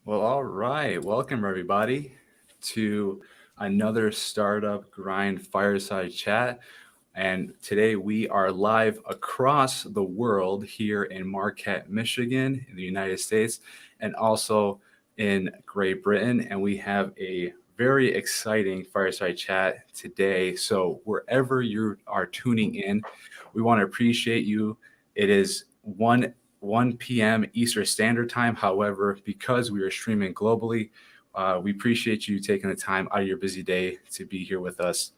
Well, all right. Welcome, everybody, to another Startup Grind Fireside Chat. And today we are live across the world here in Marquette, Michigan, in the United States, and also in Great Britain. And we have a very exciting fireside chat today. So, wherever you are tuning in, we want to appreciate you. It is 1 p.m. Eastern Standard Time. However, because we are streaming globally, we appreciate you taking the time out of your busy day to be here with us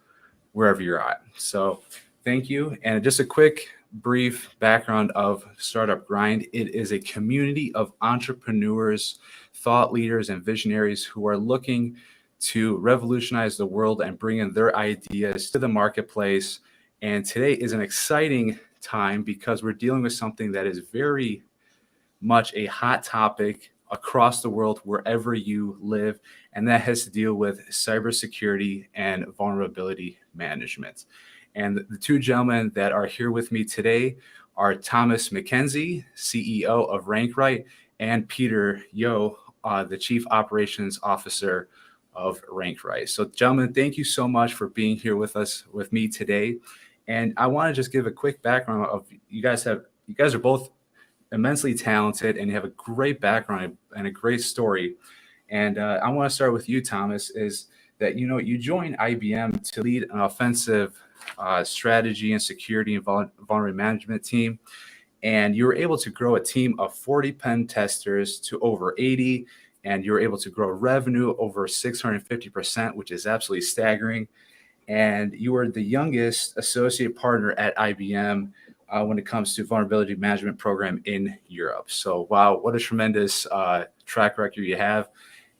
wherever you're at. So thank you. And just a quick, brief background of Startup Grind. It is a community of entrepreneurs, thought leaders, and visionaries who are looking to revolutionize the world and bring in their ideas to the marketplace. And today is an exciting time because we're dealing with something that is very much a hot topic across the world, wherever you live, and that has to deal with cybersecurity and vulnerability management. And the two gentlemen that are here with me today are Thomas McKenzie, CEO of RankedRight, and Peter Yo, the Chief Operations Officer of RankedRight. So, gentlemen, thank you so much for being here with me today. And I want to just give a quick background of you guys are both immensely talented and you have a great background and a great story. And I want to start with you, Thomas, is that, you joined IBM to lead an offensive strategy and security and vulnerability management team. And you were able to grow a team of 40 pen testers to over 80. And you were able to grow revenue over 650%, which is absolutely staggering. And you were the youngest associate partner at IBM when it comes to vulnerability management program in Europe. So, wow, what a tremendous track record you have.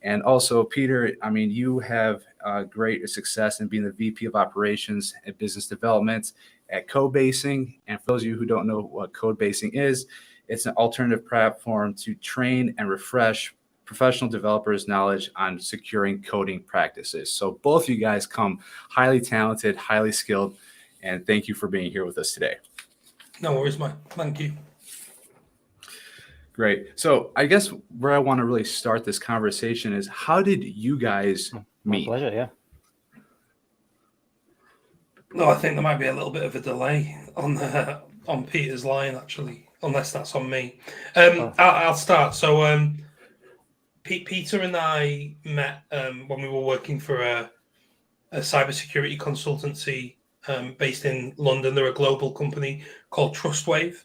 And also, Peter, I mean, you have great success in being the VP of Operations and Business Development at Codebasing. And for those of you who don't know what Codebasing is, it's an alternative platform to train and refresh professional developers' knowledge on securing coding practices. So both of you guys come highly talented, highly skilled, and thank you for being here with us today. No worries, Mike. Thank you. Great. So I guess where I want to really start this conversation is, how did you guys meet? My pleasure, yeah. No, I think there might be a little bit of a delay on Peter's line, actually, unless that's on me. I'll start. So Peter and I met when we were working for a cybersecurity consultancy based in London. They're a global company called Trustwave.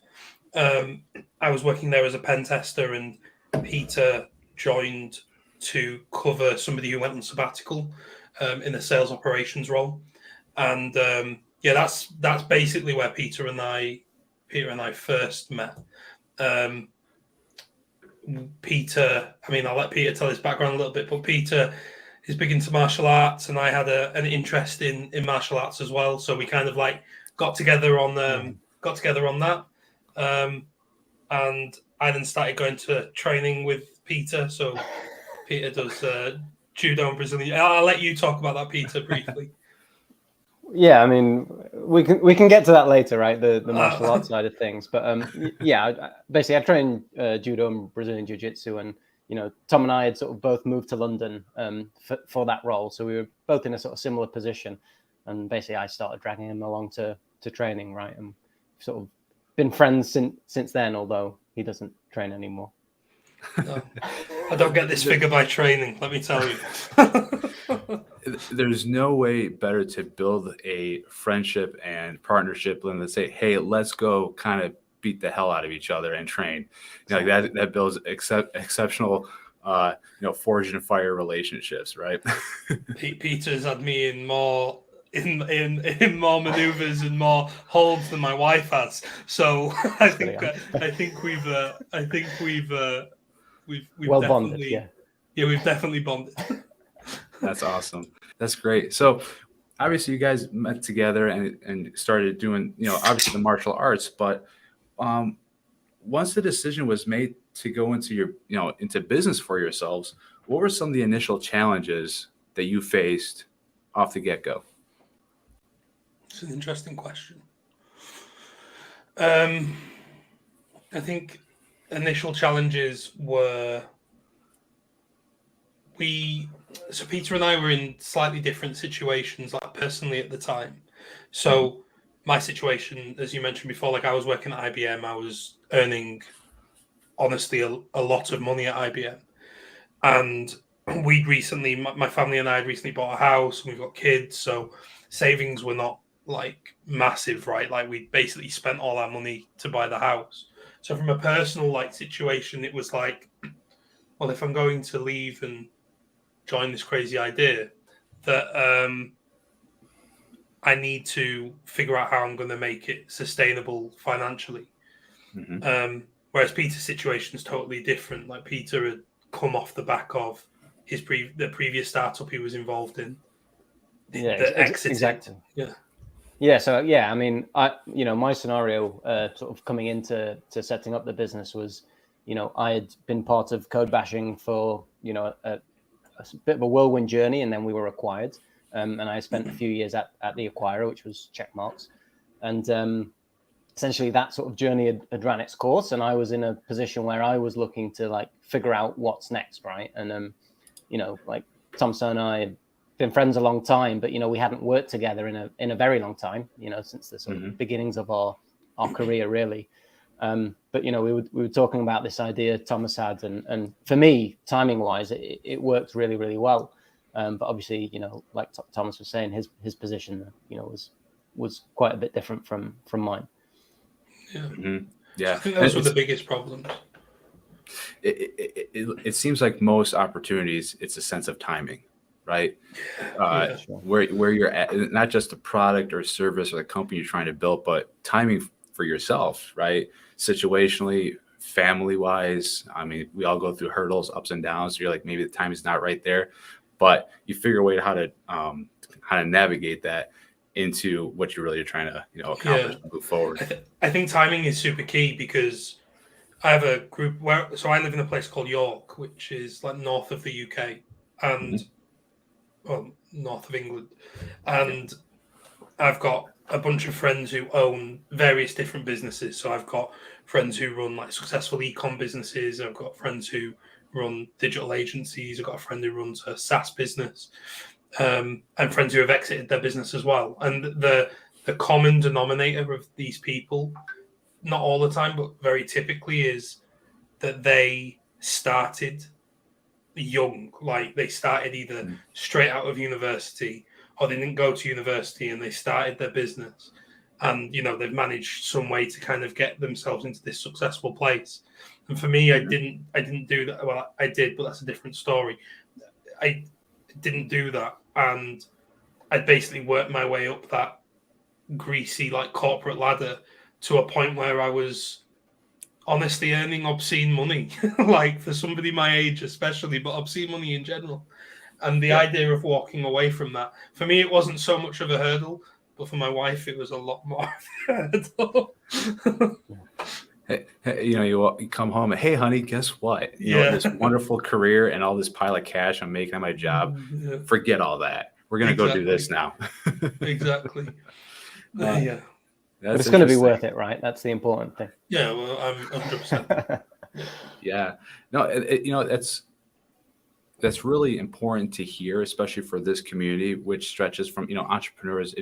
I was working there as a pen tester, and Peter joined to cover somebody who went on sabbatical in a sales operations role. And that's basically where Peter and I first met. Peter, I mean, I'll let Peter tell his background a little bit, but Peter is big into martial arts, and I had an interest in martial arts as well. So we kind of like got together on that. And I then started going to training with Peter. So Peter does judo and Brazilian. I'll let you talk about that, Peter, briefly. Yeah, I mean, we can get to that later, right? The martial arts side of things. But basically, I trained judo and Brazilian jiu-jitsu, and Tom and I had sort of both moved to London for that role, so we were both in a sort of similar position. And basically, I started dragging him along to training, right? And sort of been friends since then, although he doesn't train anymore. No, I don't get this figure by training, let me tell you. There's no way better to build a friendship and partnership than to say, hey, let's go kind of beat the hell out of each other and train. Like that builds exceptional forge and fire relationships, right? Peter's had me in more more maneuvers and more holds than my wife has. So I think we've well definitely bonded, yeah, we've definitely bonded. That's awesome. That's great. So obviously you guys met together and started doing, obviously the martial arts, but once the decision was made to go into into business for yourselves, what were some of the initial challenges that you faced off the get-go? It's an interesting question. I think initial challenges were so Peter and I were in slightly different situations, like personally at the time. So my situation, as you mentioned before, like I was working at IBM, I was earning honestly a lot of money at IBM, and we'd recently, my family and I had recently bought a house, and we've got kids, so savings were not like massive, right? Like we basically spent all our money to buy the house. So from a personal like situation, it was like, well, if I'm going to leave and join this crazy idea, that I need to figure out how I'm going to make it sustainable financially. Whereas Peter's situation is totally different. Like Peter had come off the back of the previous startup he was involved in, that exited. Exactly. Yeah. Yeah. So yeah, I mean, my scenario, sort of coming into setting up the business was, I had been part of code bashing for a bit of a whirlwind journey, and then we were acquired. And I spent a few years at the acquirer, which was Checkmarks, and essentially that sort of journey had ran its course, and I was in a position where I was looking to like figure out what's next, right? And like Thompson and I had been friends a long time, but we hadn't worked together in a very long time, since the sort of beginnings of our career, really. But we were talking about this idea Thomas had, and for me, timing wise, it worked really, really well. But obviously, like Thomas was saying, his position, was quite a bit different from mine. Yeah. Yeah. So I think those were the biggest problems. It seems like most opportunities, it's a sense of timing, right? Where you're at, not just the product or service or the company you're trying to build, but timing for yourself, right? Situationally, family wise. I mean, we all go through hurdles, ups and downs. So you're like, maybe the time is not right there, but you figure a way to how to navigate that into what you're really trying to accomplish and move forward. I think timing is super key, because I have a group so I live in a place called York, which is like north of the UK and well, north of England, and I've got a bunch of friends who own various different businesses. So I've got friends who run like successful e-com businesses. I've got friends who run digital agencies. I've got a friend who runs a SaaS business, and friends who have exited their business as well. And the common denominator of these people, not all the time, but very typically, is that they started young. Like they started either straight out of university, or they didn't go to university and they started their business, and they've managed some way to kind of get themselves into this successful place. And for me, I didn't do that. Well, I did, but that's a different story. I didn't do that, and I basically worked my way up that greasy like corporate ladder to a point where I was honestly earning obscene money, like for somebody my age especially, but obscene money in general. And the idea of walking away from that, for me, it wasn't so much of a hurdle, but for my wife, it was a lot more of a hurdle. You come home and, hey, honey, guess what? This wonderful career and all this pile of cash I'm making on my job, forget all that. We're going to go do this now. Exactly. But it's going to be worth it, right? That's the important thing. Yeah, well, I'm 100%. Yeah. No, that's really important to hear, especially for this community, which stretches from, entrepreneurs.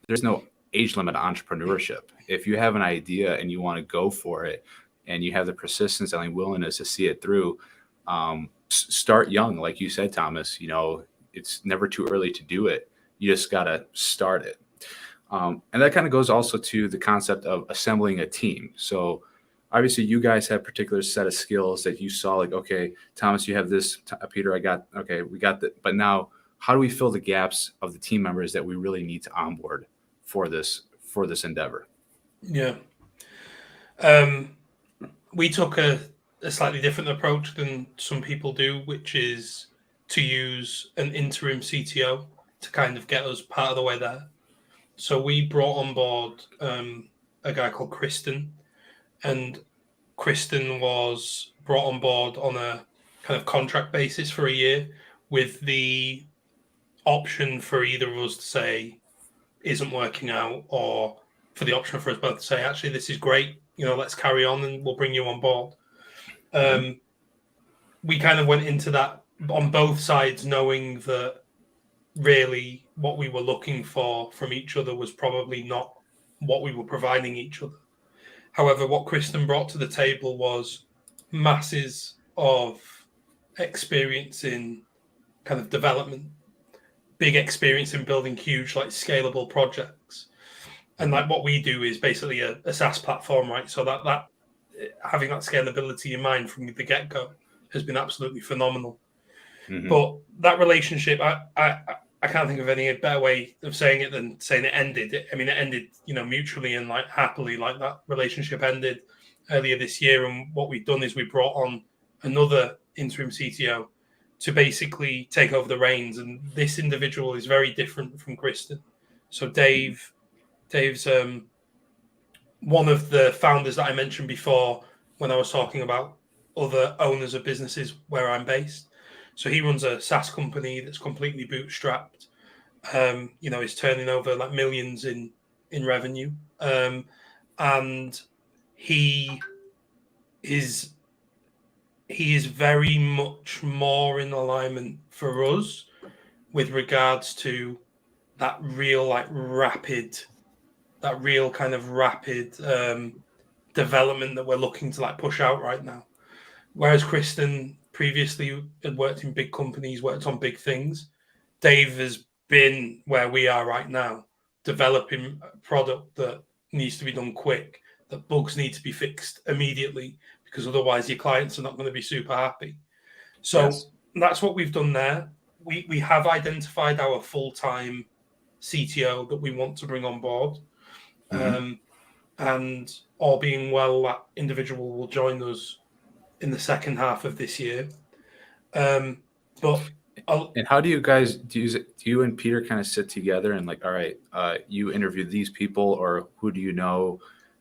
There's no age limit to entrepreneurship. If you have an idea and you want to go for it, and you have the persistence and the willingness to see it through, start young. Like you said, Thomas, it's never too early to do it. You just got to start it. And that kind of goes also to the concept of assembling a team. So obviously you guys have a particular set of skills that you saw, like, okay, Thomas, you have this, Peter, we got that. But now how do we fill the gaps of the team members that we really need to onboard for this endeavor? Yeah. We took a slightly different approach than some people do, which is to use an interim CTO to kind of get us part of the way there. So we brought on board a guy called Kristen, and Kristen was brought on board on a kind of contract basis for a year, with the option for either of us to say isn't working out, or for the option for us both to say, actually, this is great, let's carry on and we'll bring you on board. We kind of went into that on both sides knowing that really what we were looking for from each other was probably not what we were providing each other. However, what Kristen brought to the table was masses of experience in kind of development, big experience in building huge, like scalable projects. And like what we do is basically a SaaS platform, right? So that having that scalability in mind from the get-go has been absolutely phenomenal. Mm-hmm. But that relationship, I can't think of any better way of saying it than saying it ended. I mean, it ended, mutually and like happily. Like that relationship ended earlier this year, and what we've done is we brought on another interim CTO to basically take over the reins. And this individual is very different from Kristen. So Dave's one of the founders that I mentioned before when I was talking about other owners of businesses where I'm based. So he runs a SaaS company that's completely bootstrapped. Is turning over like millions in revenue, and he is very much more in alignment for us with regards to that real kind of rapid development that we're looking to like push out right now. Whereas Kristen previously had worked in big companies, worked on big things, Dave has been where we are right now, developing a product that needs to be done quick, that bugs need to be fixed immediately, because otherwise your clients are not going to be super happy. So that's what we've done there. We have identified our full-time CTO that we want to bring on board. And all being well, that individual will join us in the second half of this year. And how do you guys do you and Peter kind of sit together and like, all right, you interview these people, or who do you know?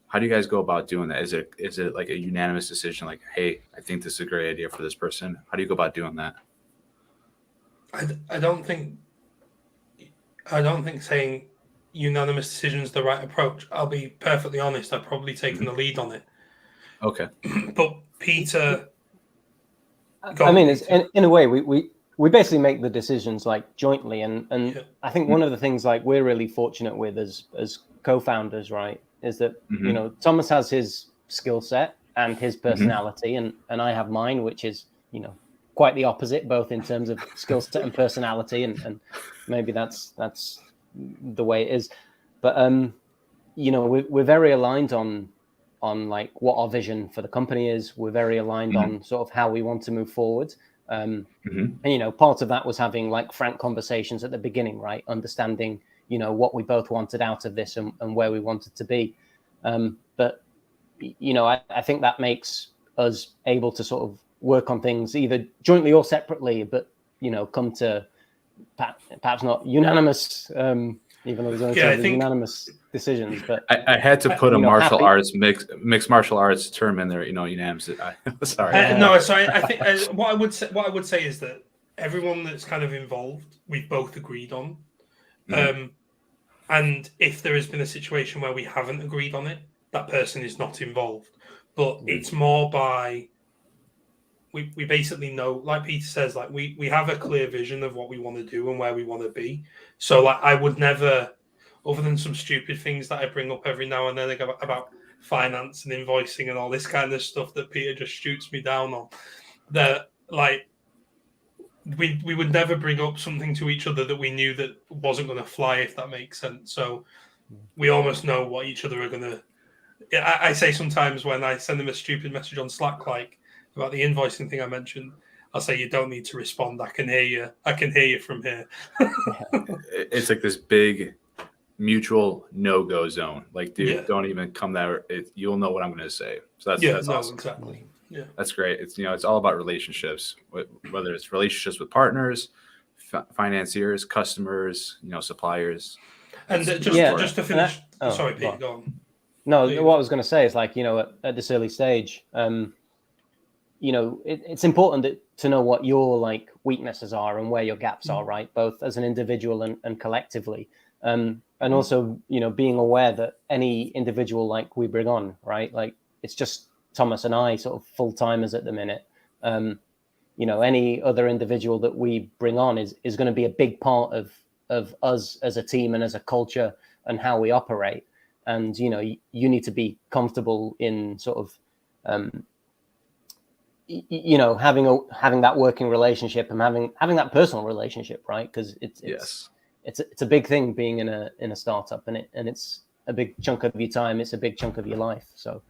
How do you guys go about doing that? Is it like a unanimous decision? Like, hey, I think this is a great idea for this person. How do you go about doing that? I don't think saying unanimous decision is the right approach. I'll be perfectly honest. I've probably taken the lead on it. Okay. But Peter, I mean, it's in a way we basically make the decisions like jointly, and I think one of the things like we're really fortunate with as co-founders, right, is that Thomas has his skill set and his personality, and I have mine, which is quite the opposite, both in terms of skill set and personality, and maybe that's the way it is. But we're very aligned on like what our vision for the company is. We're very aligned on sort of how we want to move forward. And part of that was having like frank conversations at the beginning, right? Understanding what we both wanted out of this and where we wanted to be. But I think that makes us able to sort of work on things either jointly or separately, but come to perhaps not unanimous, even though there's unanimous decisions. But I had to put a martial arts mixed martial arts term in there, unanimous. Sorry. No, sorry. I think what I would say is that everyone that's kind of involved, we've both agreed on. And if there has been a situation where we haven't agreed on it, that person is not involved. But it's more by we basically know, like Peter says, like we have a clear vision of what we want to do and where we want to be. So like I would never, other than some stupid things that I bring up every now and then about finance and invoicing and all this kind of stuff that Peter just shoots me down on, that like we would never bring up something to each other that we knew that wasn't going to fly, if that makes sense. So we almost know what each other are going to. I say sometimes when I send them a stupid message on Slack, like about the invoicing thing I mentioned, I'll say, you don't need to respond. I can hear you from here. It's like this big mutual no-go zone. Like, dude, don't even come there. You'll know what I'm going to say. So that's awesome. Exactly. Yeah, that's great. It's it's all about relationships, whether it's relationships with partners, financiers, customers, suppliers. And just to finish, sorry, Pete, go on. No, what I was going to say is like at this early stage, it's important to know what your like weaknesses are and where your gaps are, right? Both as an individual and collectively. And also, being aware that any individual like we bring on, right? Like it's just Thomas and I sort of full-timers at the minute. any other individual that we bring on is going to be a big part of us as a team and as a culture and how we operate. And, you need to be comfortable in sort of, having that working relationship and having that personal relationship, right? Because it's a big thing being in a startup, and it's a big chunk of your time. It's a big chunk of your life. So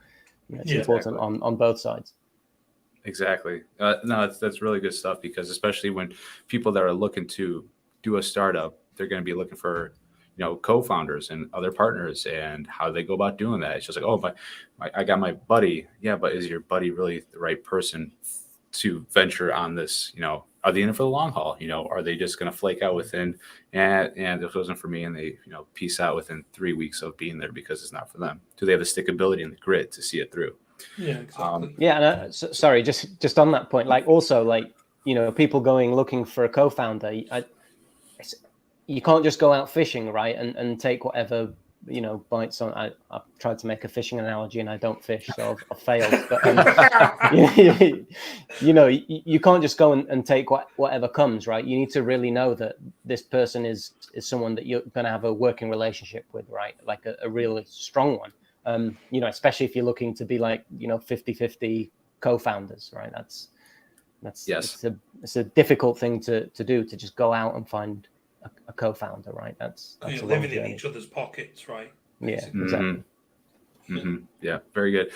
it's important on both sides. Exactly. No, that's really good stuff, because especially when people that are looking to do a startup, they're going to be looking for, co-founders and other partners, and how they go about doing that. It's just like, oh, I got my buddy. Yeah, but is your buddy really the right person to venture on this? Are they in it for the long haul? Are they just going to flake out within, and this wasn't for me, and they, peace out within 3 weeks of being there because it's not for them? Do they have the stickability and the grit to see it through? Yeah, exactly. And sorry, just on that point, also people looking for a co-founder. You can't just go out fishing, right, and take whatever bites on. I've tried to make a fishing analogy and I don't fish, so I've failed. But you can't just go and take whatever comes, right? You need to really know that this person is someone that you're going to have a working relationship with, right? Like a really strong one. Especially if you're looking to be 50-50 co-founders, right? That's yes. It's a difficult thing to do, to just go out and find a co-founder, right? That's you're living in each other's pockets, right? Basically. Yeah, exactly. Mm-hmm. Yeah, very good.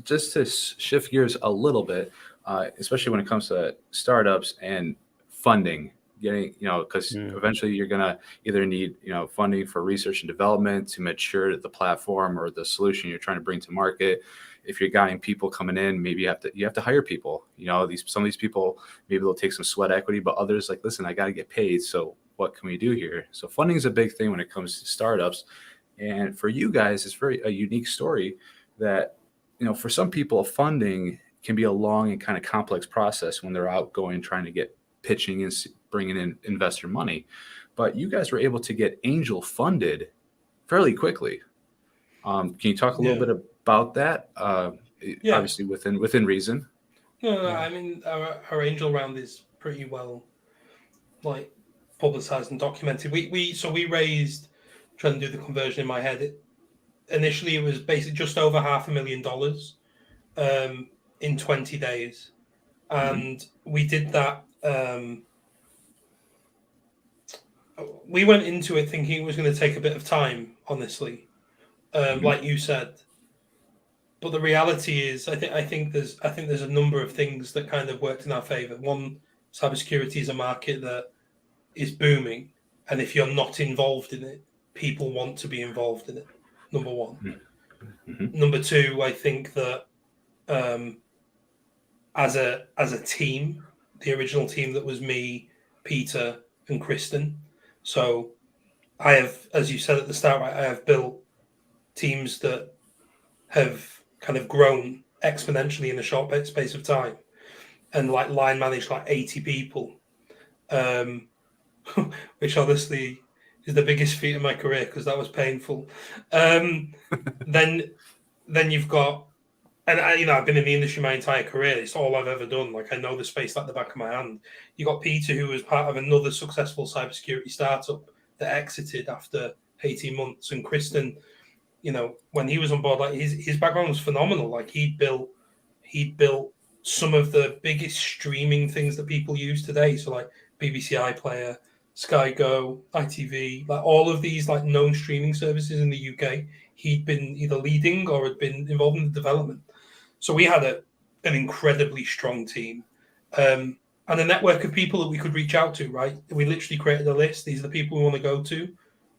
Just to shift gears a little bit, especially when it comes to startups and funding, getting, because eventually you're going to either need, funding for research and development to mature the platform or the solution you're trying to bring to market. If you're getting people coming in, maybe you have to hire people. Some of these people, maybe they'll take some sweat equity, but others like, listen, I got to get paid. So what can we do here? So funding is a big thing when it comes to startups. And for you guys, it's a unique story that, for some people, funding can be a long and kind of complex process when they're out going, trying to get pitching and bringing in investor money. But you guys were able to get angel funded fairly quickly. Can you talk a little bit about that? Obviously within reason. No, I mean, our angel round is pretty well publicized and documented. We raised, trying to do the conversion in my head. Initially, it was basically just over $500,000 in 20 days, and we did that. We went into it thinking it was going to take a bit of time, honestly, like you said. But the reality is, I think there's a number of things that kind of worked in our favor. One, cybersecurity is a market that is booming, and if you're not involved in it, people want to be involved in it. Number one. Number two, I think that as a team, the original team that was me, Peter, and Kristen. So I have, as you said at the start, I have built teams that have kind of grown exponentially in a short space of time, and line managed 80 people, which honestly is the biggest feat of my career because that was painful. Then you've got, and I've been in the industry my entire career. It's all I've ever done. I know the space like the back of my hand. You got Peter, who was part of another successful cybersecurity startup that exited after 18 months, and Kristen, when he was on board, his background was phenomenal. He'd built some of the biggest streaming things that people use today. So BBC iPlayer, Sky Go, ITV, all of these known streaming services in the UK. He'd been either leading or had been involved in the development. So we had an incredibly strong team, and a network of people that we could reach out to. Right, we literally created a list. These are the people we want to go to.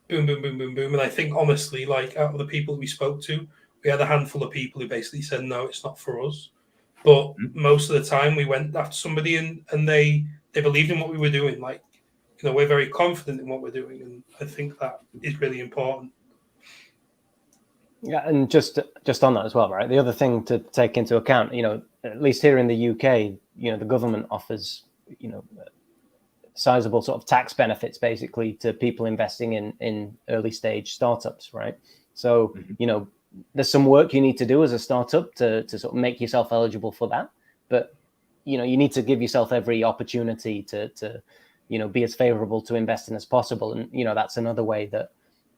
Boom, boom, boom, boom, boom. And I think honestly, out of the people that we spoke to, we had a handful of people who basically said, no, it's not for us. But most of the time we went after somebody and they believed in what we were doing. We're very confident in what we're doing. And I think that is really important. Yeah. And just on that as well, right? The other thing to take into account, at least here in the UK, the government offers, sizable sort of tax benefits basically to people investing in early stage startups, right? So, there's some work you need to do as a startup to sort of make yourself eligible for that. But you need to give yourself every opportunity to be as favorable to investing as possible. And, that's another way that,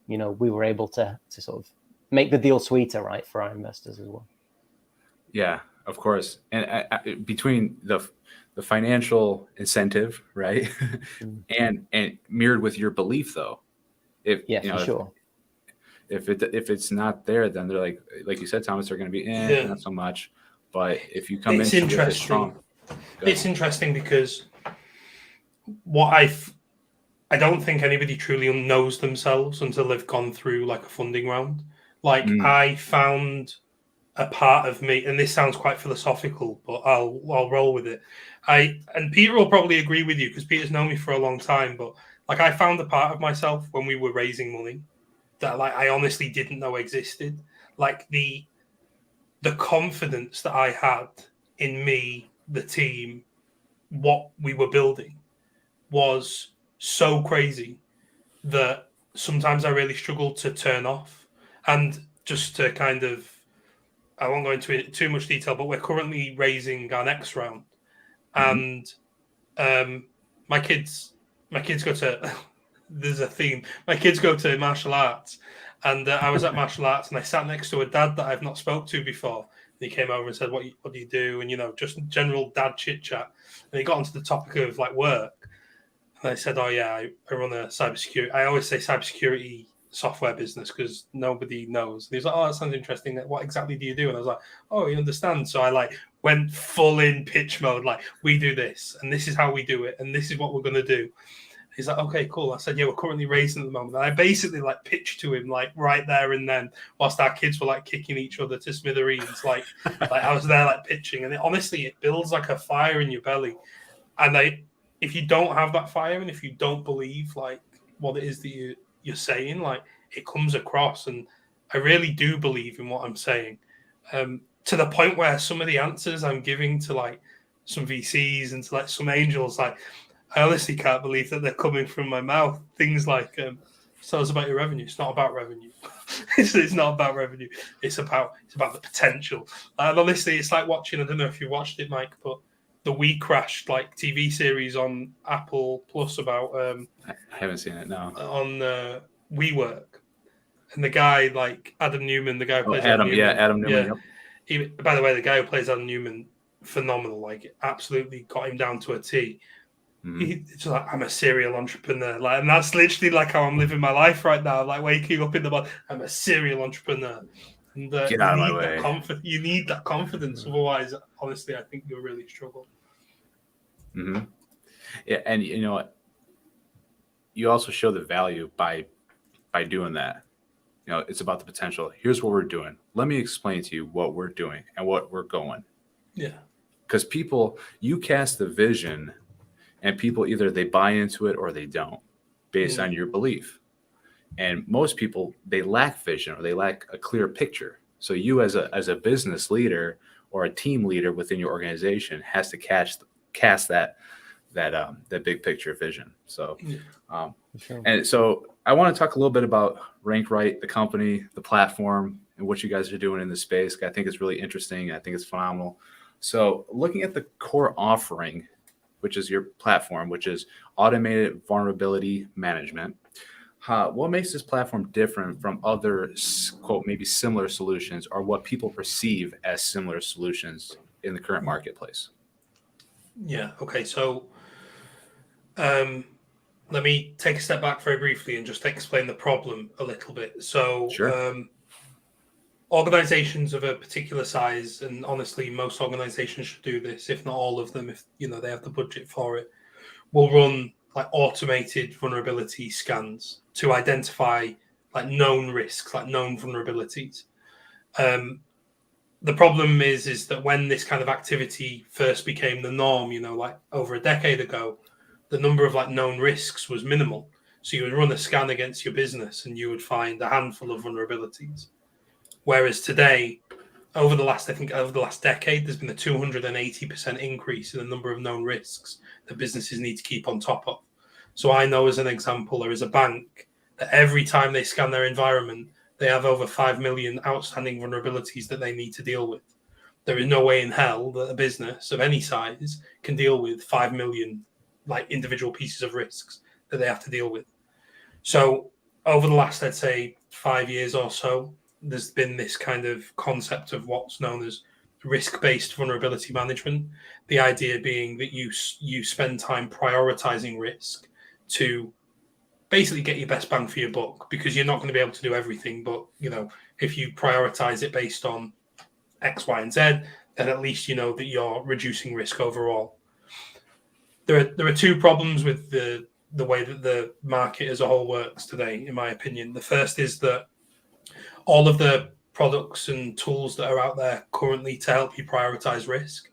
we were able to sort of make the deal sweeter, right, for our investors as well. Yeah, of course. And between the financial incentive, right, and mirrored with your belief, though, if sure. If it's not there, then they're like you said, Thomas, they're going to be not so much. But if you come into with it strong, it's interesting because I don't think anybody truly knows themselves until they've gone through like a funding round. Like I found a part of me, and this sounds quite philosophical, but I'll roll with it. And Peter will probably agree with you because Peter's known me for a long time, but like I found a part of myself when we were raising money that like I honestly didn't know existed. Like the confidence that I had in me, the team, what we were building was so crazy that sometimes I really struggled to turn off. And just to kind of, I won't go into it too much detail, but we're currently raising our next round, and my kids go to. There's a theme. My kids go to martial arts, and I was at martial arts, and I sat next to a dad that I've not spoke to before. And he came over and said, "What do you do?" And just general dad chit chat. And he got onto the topic of like work, and I said, "Oh yeah, I run a cybersecurity. I always say cybersecurity software business because nobody knows." And he was like, "Oh, that sounds interesting. What exactly do you do?" And I was like, "Oh, you understand." So I like went full in pitch mode, like we do this, and this is how we do it, and this is what we're gonna do. He's like, "Okay, cool." I said, "Yeah, we're currently raising at the moment." And I basically like pitched to him like right there and then, whilst our kids were like kicking each other to smithereens. Like I was there like pitching, and honestly, it builds like a fire in your belly. And if you don't have that fire, and if you don't believe like what it is that you're saying, like it comes across. And I really do believe in what I'm saying, to the point where some of the answers I'm giving to like some VCs and to like some angels, like I honestly can't believe that they're coming from my mouth. Things like, "So it's about your revenue." It's not about revenue. It's not about revenue. It's about the potential. And honestly, it's like watching. I don't know if you watched it, Mike, but the We Crashed like TV series on Apple Plus about. I haven't seen it. No. On WeWork, and the guy like Adam Newman, the guy who plays Adam. Adam Newman. Yeah, Adam Newman. Yeah. Yep. By the way, the guy who plays Adam Newman, phenomenal. Like, absolutely got him down to a T. It's like, I'm a serial entrepreneur, like, and that's literally like how I'm living my life right now. Like waking up in the morning, I'm a serial entrepreneur, and Get out of my way. You need that confidence, otherwise, honestly, I think you'll really struggle. Yeah, and you know what? You also show the value by doing that. It's about the potential. Here's what we're doing. Let me explain to you what we're doing and what we're going. Yeah, because you cast the vision. And people either they buy into it or they don't, based on your belief. And most people, they lack vision or they lack a clear picture. So you as a business leader or a team leader within your organization has to cast that big picture vision. So, Sure. And so I want to talk a little bit about RankedRight, the company, the platform, and what you guys are doing in this space. I think it's really interesting. I think it's phenomenal. So looking at the core offering, which is your platform, which is automated vulnerability management. What makes this platform different from other, quote, maybe similar solutions, or what people perceive as similar solutions in the current marketplace? Yeah. Okay. So let me take a step back very briefly and just explain the problem a little bit. So Sure. Organizations of a particular size, and honestly, most organizations should do this, if not all of them, if they have the budget for it, will run like automated vulnerability scans to identify like known risks, like known vulnerabilities. The problem is that when this kind of activity first became the norm, like over a decade ago, the number of like known risks was minimal. So you would run a scan against your business and you would find a handful of vulnerabilities. Whereas today, over the last decade, there's been a 280% increase in the number of known risks that businesses need to keep on top of. So I know, as an example, there is a bank that every time they scan their environment, they have over 5 million outstanding vulnerabilities that they need to deal with. there is no way in hell that a business of any size can deal with 5 million like individual pieces of risks that they have to deal with. So over the last, I'd say, 5 years or so, there's been this kind of concept of what's known as risk-based vulnerability management. The idea being that you spend time prioritizing risk to basically get your best bang for your buck, because you're not going to be able to do everything. But if you prioritize it based on X, Y, and Z, then at least you know that you're reducing risk overall. There are two problems with the way that the market as a whole works today, in my opinion. The first is that all of the products and tools that are out there currently to help you prioritize risk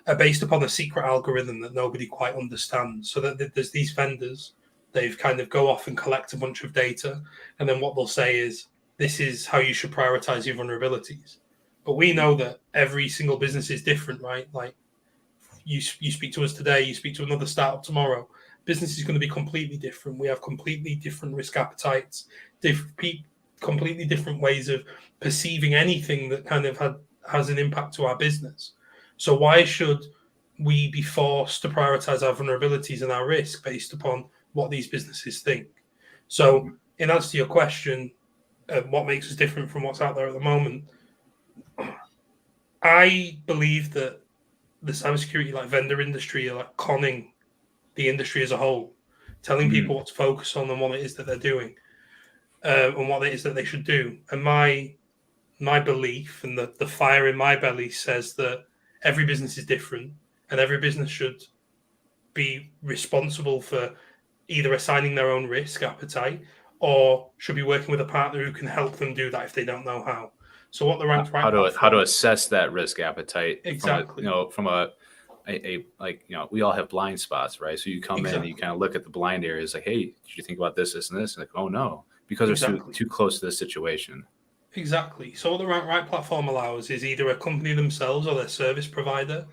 are based upon a secret algorithm that nobody quite understands. So that there's these vendors, they've kind of go off and collect a bunch of data, and then what they'll say is, this is how you should prioritize your vulnerabilities. But we know that every single business is different, right? Like you speak to us today, you speak to another startup tomorrow. Business is going to be completely different. We have completely different risk appetites, completely different ways of perceiving anything that kind of has an impact to our business. So why should we be forced to prioritize our vulnerabilities and our risk based upon what these businesses think? So in answer to your question, what makes us different from what's out there at the moment, I believe that the cybersecurity vendor industry are conning the industry as a whole, telling people what to focus on and what it is that they're doing, and what it is that they should do. And my belief and the fire in my belly says that every business is different, and every business should be responsible for either assigning their own risk appetite or should be working with a partner who can help them do that if they don't know how. So what the RankedRight how to assess that risk appetite exactly from a we all have blind spots, right? So you come in and you kind of look at the blind areas, like, hey, did you think about this, this, and this? And like, oh no, because they're too close to the situation. Exactly. So what the RankedRight platform allows is either a company themselves or their service provider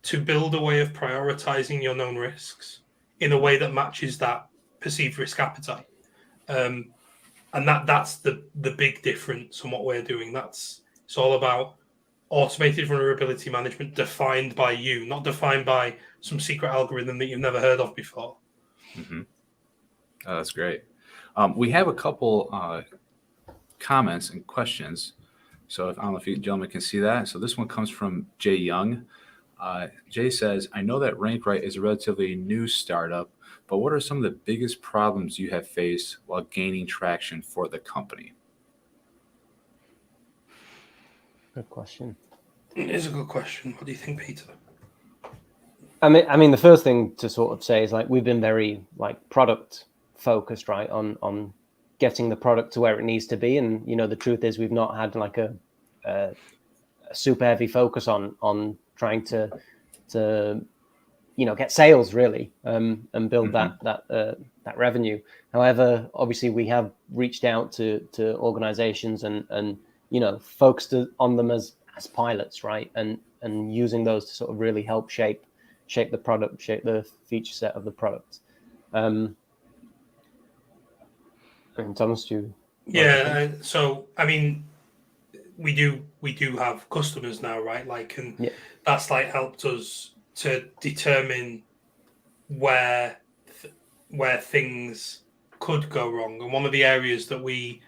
to build a way of prioritizing your known risks in a way that matches that perceived risk appetite. And that's the big difference on what we're doing. It's all about automated vulnerability management defined by you, not defined by some secret algorithm that you've never heard of before. Mm-hmm. Oh, that's great. We have a couple comments and questions. So I don't know if you gentlemen can see that. So this one comes from Jay Young. Jay says, I know that RankedRight is a relatively new startup, but what are some of the biggest problems you have faced while gaining traction for the company? Good question. It is a good question. What do you think, Peter? I mean, the first thing to sort of say is we've been very product focused, right, on getting the product to where it needs to be, and the truth is we've not had a super heavy focus on trying to get sales really, and build that revenue. However, obviously we have reached out to organizations and focused on them as pilots, right, and using those to sort of really help shape the product, shape the feature set of the product. And Thomas, so I mean, we do have customers now, right? That's helped us to determine where things could go wrong. And one of the areas that we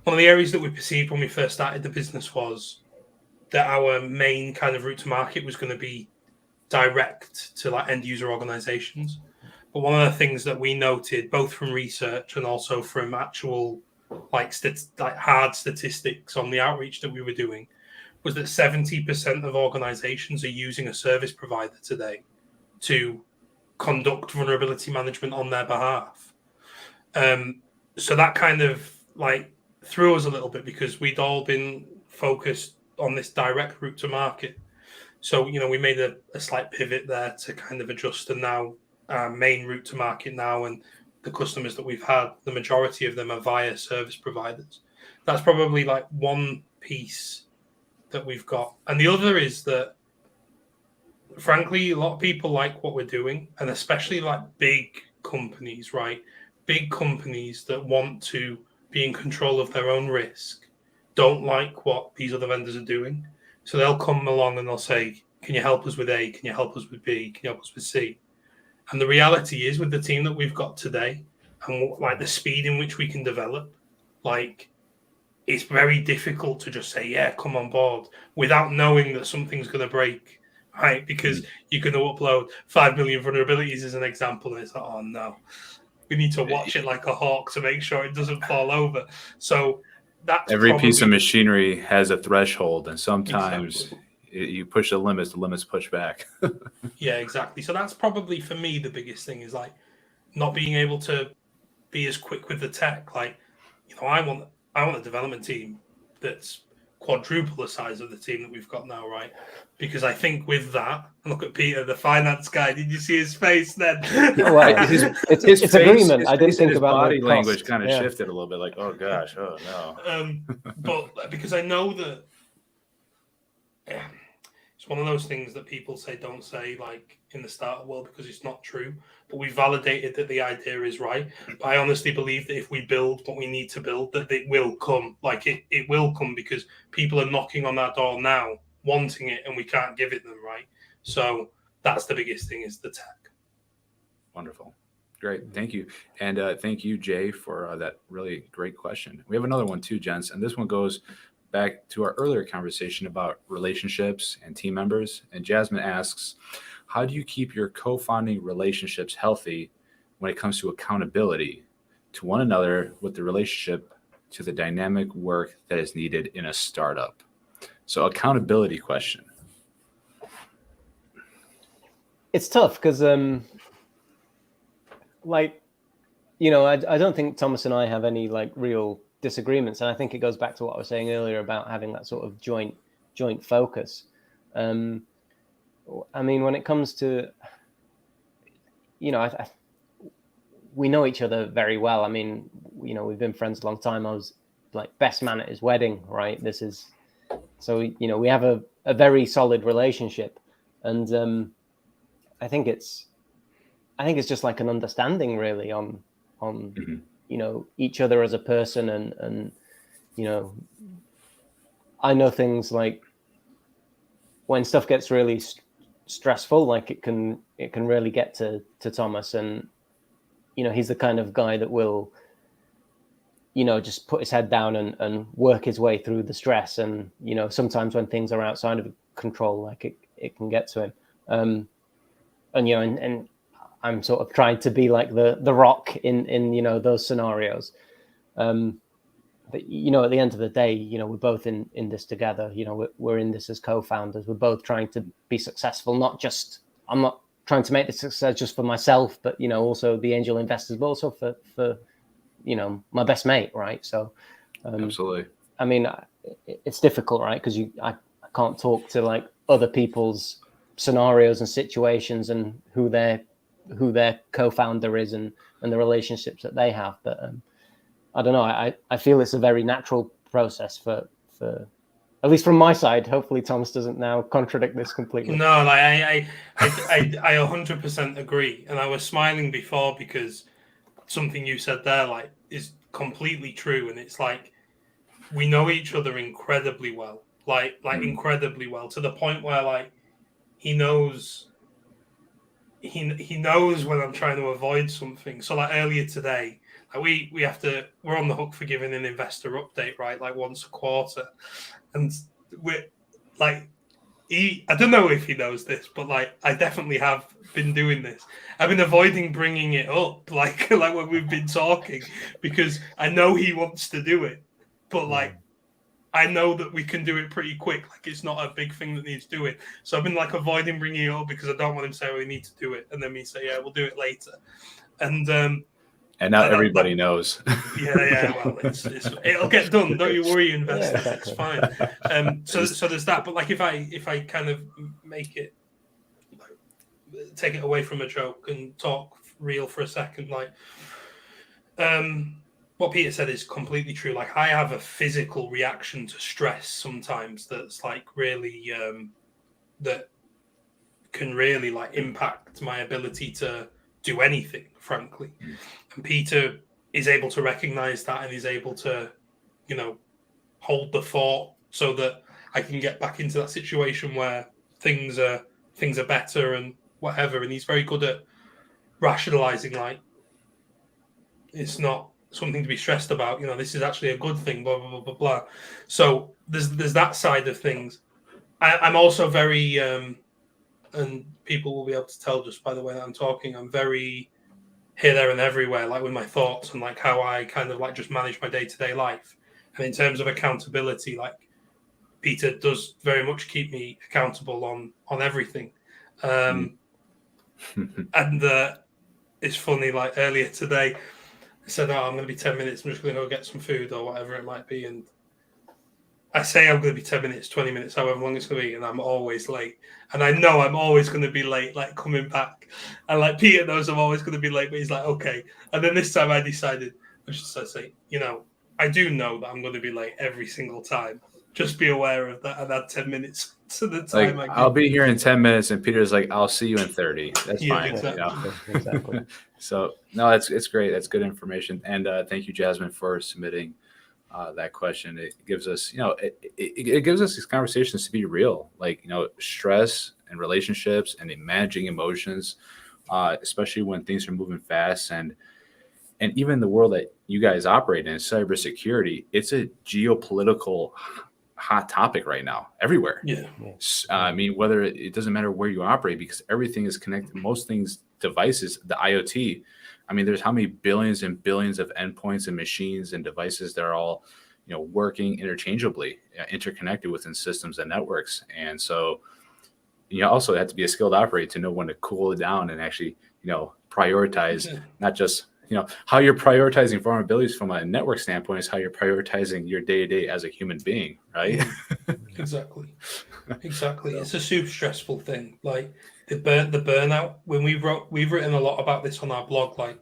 perceived when we first started the business was that our main kind of route to market was going to be direct to end user organizations. But one of the things that we noted, both from research and also from actual hard statistics on the outreach that we were doing, was that 70% of organizations are using a service provider today to conduct vulnerability management on their behalf. So that kind of threw us a little bit, because we'd all been focused on this direct route to market. So, we made a slight pivot there to kind of adjust, and now our main route to market now, and the customers that we've had, the majority of them are via service providers. That's probably one piece that we've got. And the other is that, frankly, a lot of people like what we're doing, and especially big companies, right? Big companies that want to be in control of their own risk don't like what these other vendors are doing, So they'll come along and they'll say, can you help us with A? Can you help us with B? Can you help us with C? And the reality is, with the team that we've got today and like the speed in which we can develop, like it's very difficult to just say, yeah, come on board without knowing that something's going to break, right? Because you're going to upload 5 million vulnerabilities as an example. And it's like, oh no, we need to watch it like a hawk to make sure it doesn't fall over. So that's every piece of machinery has a threshold, and sometimes you push the limits push back. Yeah, exactly. So that's probably for me the biggest thing is like not being able to be as quick with the tech. Like, you know, I want a development team that's quadruple the size of the team that we've got now, right? Because I think with that, look at Peter, the finance guy. Did you see his face then? Well, it's agreement. I didn't think about body the language cost. kind of shifted a little bit, like, oh gosh, oh no. But because I know that it's one of those things that people say don't say, like in the startup world, because it's not true. But we validated that the idea is right. But I honestly believe that if we build what we need to build, that it will come. Like it will come because people are knocking on that door now, wanting it, and we can't give it them, right? So that's the biggest thing is the tech. Wonderful. Great. Thank you. And thank you, Jay, for that really great question. We have another one too, gents. And this one goes back to our earlier conversation about relationships and team members. And Jasmine asks, how do you keep your co-founding relationships healthy when it comes to accountability to one another with the relationship to the dynamic work that is needed in a startup? So accountability question. It's tough because, like, you know, I don't think Thomas and I have any like real disagreements, and I think it goes back to what I was saying earlier about having that sort of joint focus. I mean, when it comes to, you know, we know each other very well. I mean, you know, we've been friends a long time. I was like best man at his wedding, right? This is so, you know, we have a very solid relationship, and I think it's just like an understanding really on you know, each other as a person, and you know, I know things like when stuff gets really stressful, like it can really get to Thomas, and you know, he's the kind of guy that will, you know, just put his head down and work his way through the stress, and you know, sometimes when things are outside of control, like it can get to him, and you know, and I'm sort of trying to be like the rock in you know, those scenarios. But you know, at the end of the day, you know, we're both in this together. You know, we're in this as co-founders. We're both trying to be successful. I'm not trying to make this success just for myself, but you know, also the angel investors, but also for you know, my best mate, right? So, Absolutely. I mean, it's difficult, right? Because I can't talk to like other people's scenarios and situations and who their co-founder is and the relationships that they have, but I don't know, I feel it's a very natural process for at least from my side. Hopefully Thomas doesn't now contradict this completely. No, like I 100% agree, and I was smiling before because something you said there like is completely true, and it's like we know each other incredibly well, like incredibly well, to the point where like he knows when I'm trying to avoid something. So like earlier today, like we're on the hook for giving an investor update, right? Like once a quarter, and we're like I don't know if he knows this, but like I definitely have been doing this. I've been avoiding bringing it up, like when we've been talking, because I know he wants to do it, but like I know that we can do it pretty quick. Like it's not a big thing that needs doing. So I've been like avoiding bringing it up because I don't want him to say, "Oh, we need to do it," and then me say, "Yeah, we'll do it later." And now everybody knows. Yeah. Well, it'll get done. Don't you worry, investors. Yeah, exactly. It's fine. So there's that. But like, if I kind of make it, like, take it away from a joke and talk real for a second, like, what Peter said is completely true. Like, I have a physical reaction to stress sometimes that's like really that can really like impact my ability to do anything, frankly. And Peter is able to recognize that and is able to, you know, hold the fort so that I can get back into that situation where things are better and whatever. And he's very good at rationalizing, like, it's not something to be stressed about. This is actually a good thing. Blah blah blah blah blah. So there's that side of things. I'm also very and people will be able to tell just by the way that I'm talking. I'm very here, there, and everywhere, like with my thoughts and like how I kind of like just manage my day-to-day life. And in terms of accountability, like Peter does very much keep me accountable on everything. And it's funny, like earlier today, I said, "Oh, I'm going to be 10 minutes. I'm just going to go get some food or whatever it might be." And I say I'm going to be 10 minutes, 20 minutes, however long it's going to be, and I'm always late. And I know I'm always going to be late, like coming back. And like Peter knows I'm always going to be late, but he's like, okay. And then this time I decided, I should say, I do know that I'm going to be late every single time. Just be aware of that and add 10 minutes to the time. Like, I'll be here in 10 minutes, and Peter's like, I'll see you in 30. That's fine. Exactly. Exactly. So, no, it's great. That's good information. And thank you, Jasmine, for submitting that question. It gives us, it gives us these conversations to be real, like, stress and relationships and managing emotions, especially when things are moving fast. And even the world that you guys operate in, cybersecurity, it's a geopolitical hot topic right now everywhere. Yeah. I mean, whether it doesn't matter where you operate, because everything is connected. Most things, devices, the IoT. I mean, there's how many billions and billions of endpoints and machines and devices that are all, working interchangeably, interconnected within systems and networks. And so, you also have to be a skilled operator to know when to cool it down and actually, prioritize, not just, how you're prioritizing vulnerabilities from a network standpoint is how you're prioritizing your day-to-day as a human being, right? Exactly. It's a super stressful thing. Like the burnout. When we've written a lot about this on our blog. Like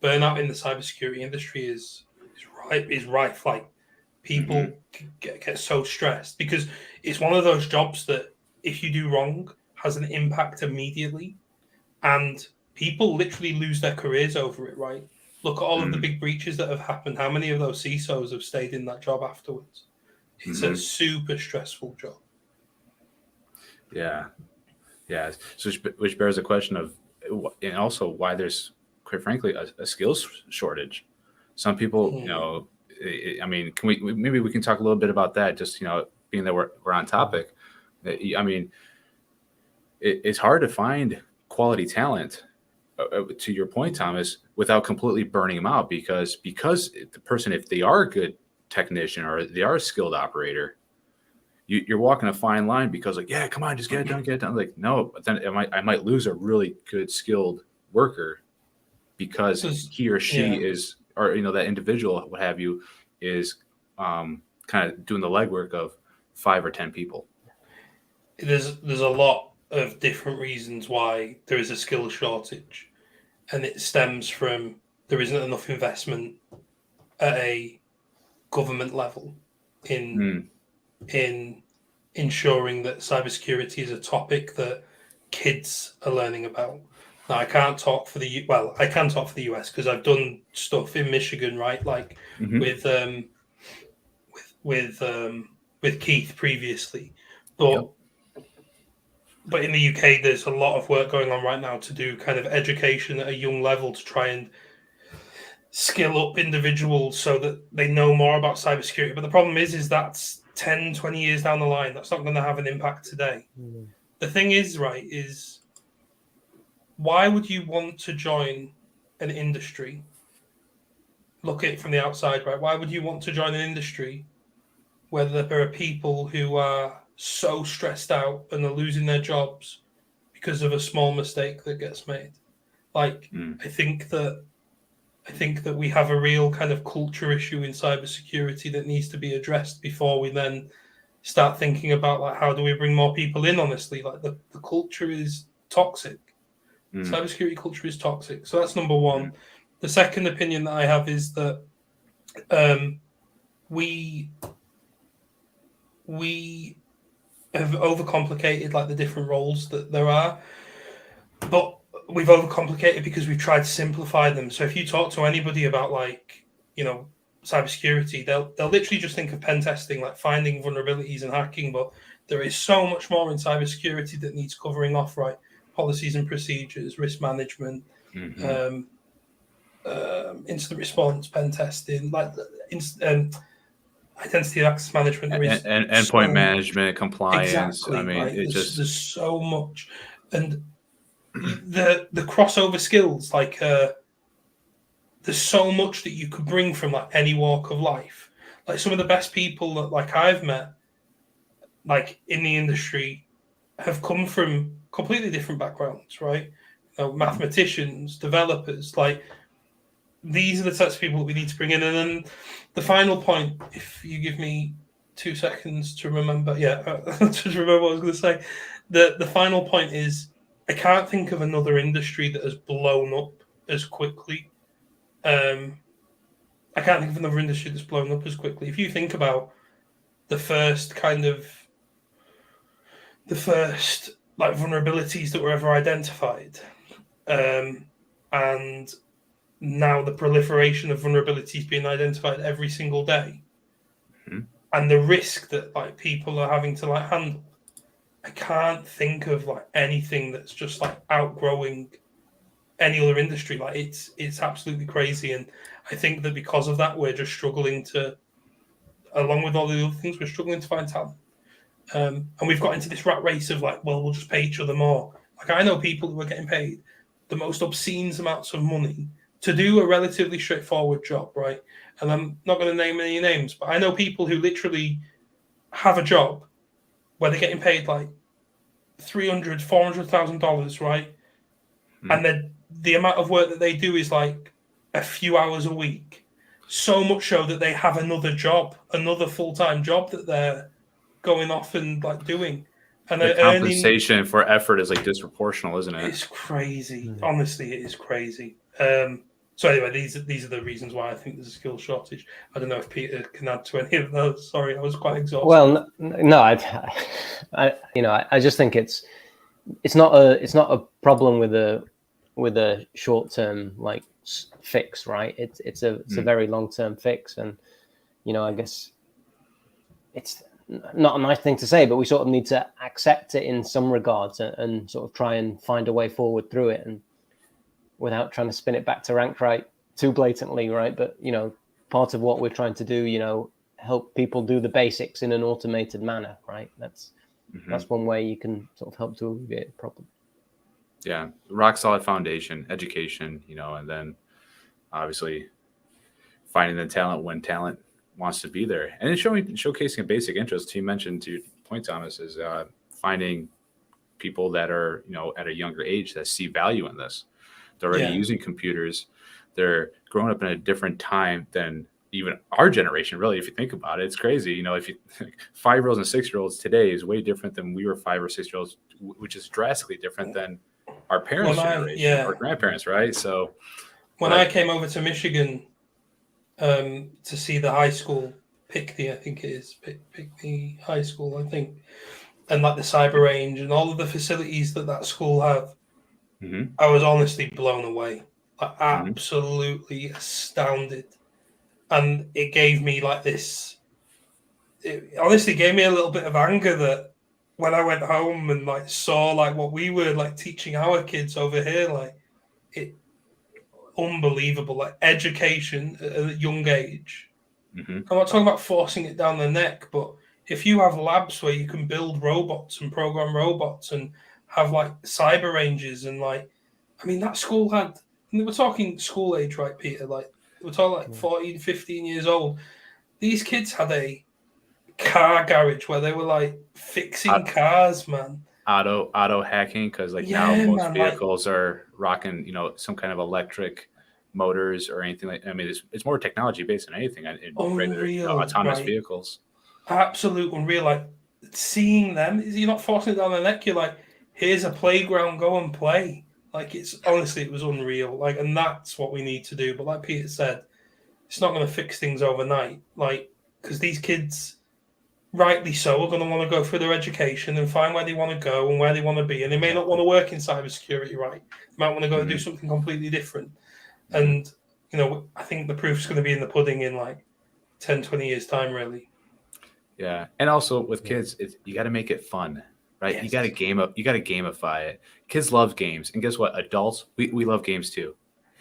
burnout in the cybersecurity industry is rife. Like people get so stressed because it's one of those jobs that if you do wrong has an impact immediately, and people literally lose their careers over it. Right. Look at all of the big breaches that have happened. How many of those CISOs have stayed in that job afterwards? It's a super stressful job. Yeah. So, which bears a question of, and also why there's, quite frankly, a skills shortage. Some people, I mean, maybe we can talk a little bit about that? Just being that we're on topic. I mean, it's hard to find quality talent. To your point, Thomas, without completely burning them out, because the person, if they are a good technician or they are a skilled operator, you're walking a fine line because, like, yeah, come on, just get it done. Like, no, but then I might lose a really good skilled worker because he or she is, or that individual, what have you, is kind of doing the legwork of 5 or 10 people. There's a lot of different reasons why there is a skill shortage, and it stems from there isn't enough investment at a government level in ensuring that cybersecurity is a topic that kids are learning about. Now, I can't talk for the US because I've done stuff in Michigan, right? Like with Keith previously, but in the UK, there's a lot of work going on right now to do kind of education at a young level to try and skill up individuals so that they know more about cybersecurity. But the problem is that's 10, 20 years down the line. That's not going to have an impact today. The thing is, right, is why would you want to join an industry? Look at it from the outside, right? Why would you want to join an industry where there are people who are so stressed out and are losing their jobs because of a small mistake that gets made? Like, I think that we have a real kind of culture issue in cybersecurity that needs to be addressed before we then start thinking about, like, how do we bring more people in? Honestly, like the culture is toxic. Cybersecurity culture is toxic. So that's number one. The second opinion that I have is that we have overcomplicated, like, the different roles that there are, but we've overcomplicated because we've tried to simplify them. So if you talk to anybody about, like, cybersecurity, they'll literally just think of pen testing, like finding vulnerabilities and hacking, but there is so much more in cybersecurity that needs covering off, right? Policies and procedures, risk management, incident response, pen testing, like identity and access management. There is and endpoint management, compliance. Exactly. I mean, Like there's so much, and the crossover skills, like there's so much that you could bring from like any walk of life. Like some of the best people that like I've met, like in the industry, have come from completely different backgrounds, right? Mathematicians, developers, like these are the types of people that we need to bring in. And then the final point, if you give me 2 seconds to remember, to remember what I was going to say. The final point is I can't think of another industry that has blown up as quickly. I can't think of another industry that's blown up as quickly. If you think about the first like vulnerabilities that were ever identified, and now the proliferation of vulnerabilities being identified every single day, and the risk that like people are having to like handle, I can't think of like anything that's just like outgrowing any other industry. Like it's absolutely crazy, and I think that because of that, we're just struggling to, along with all the other things, we're struggling to find talent. And we've got into this rat race of like, well, we'll just pay each other more. Like I know people who are getting paid the most obscene amounts of money to do a relatively straightforward job, right? And I'm not going to name any names, but I know people who literally have a job where they're getting paid like $300,000, $400,000, right? And then the amount of work that they do is like a few hours a week. So much so that they have another job, another full-time job that they're going off and like doing. And the compensation for effort is like disproportional, isn't it? It's crazy. Honestly, it is crazy. So anyway, these are the reasons why I think there's a skill shortage. I don't know if Peter can add to any of those. Sorry, I was quite exhausted. Well, no, I just think it's not a problem with a short term like fix, right? It's a very long term fix, and I guess it's not a nice thing to say, but we sort of need to accept it in some regards and sort of try and find a way forward through it, and without trying to spin it back to RankedRight too blatantly, right? But part of what we're trying to do, help people do the basics in an automated manner, right? That's one way you can sort of help to alleviate the problem. Yeah, rock solid foundation, education, and then obviously finding the talent when talent wants to be there, and then showcasing a basic interest. You mentioned, to your point, Thomas, is finding people that are at a younger age that see value in this. They're already using computers. They're growing up in a different time than even our generation, really. If you think about it, it's crazy. If you 5-year-olds and 6-year-olds today is way different than we were 5 or 6-year-olds, which is drastically different than our parents' generation, our grandparents, right? So when I came over to Michigan to see the high school, Pickney, I think it is Pickney High School, I think, and like the cyber range and all of the facilities that school have, I was honestly blown away, like absolutely astounded, and it gave me like this. It honestly gave me a little bit of anger that when I went home and like saw like what we were like teaching our kids over here, like it unbelievable, like education at a young age. I'm not talking about forcing it down their neck, but if you have labs where you can build robots and program robots and have like cyber ranges and like, I mean, that school had, and we're talking school age, right, Peter? Like we're talking like 14, 15 years old. These kids had a car garage where they were like fixing cars, man. Auto hacking, because now most vehicles are rocking, some kind of electric motors or anything like. I mean, it's more technology based than anything. Regular autonomous vehicles. Absolute unreal. Like seeing them, you're not forcing it down their neck. You're like, here's a playground, go and play. Like it was unreal. Like, and that's what we need to do. But like Peter said, it's not going to fix things overnight. Like, because these kids, rightly so, are going to want to go through their education and find where they want to go and where they want to be. And they may not want to work in cybersecurity, right? They might want to go and do something completely different. And, I think the proof's going to be in the pudding in like 10, 20 years time, really. Yeah, and also with kids, you got to make it fun, right? Yes. You got to gamify it. Kids love games, and guess what? Adults, we love games too.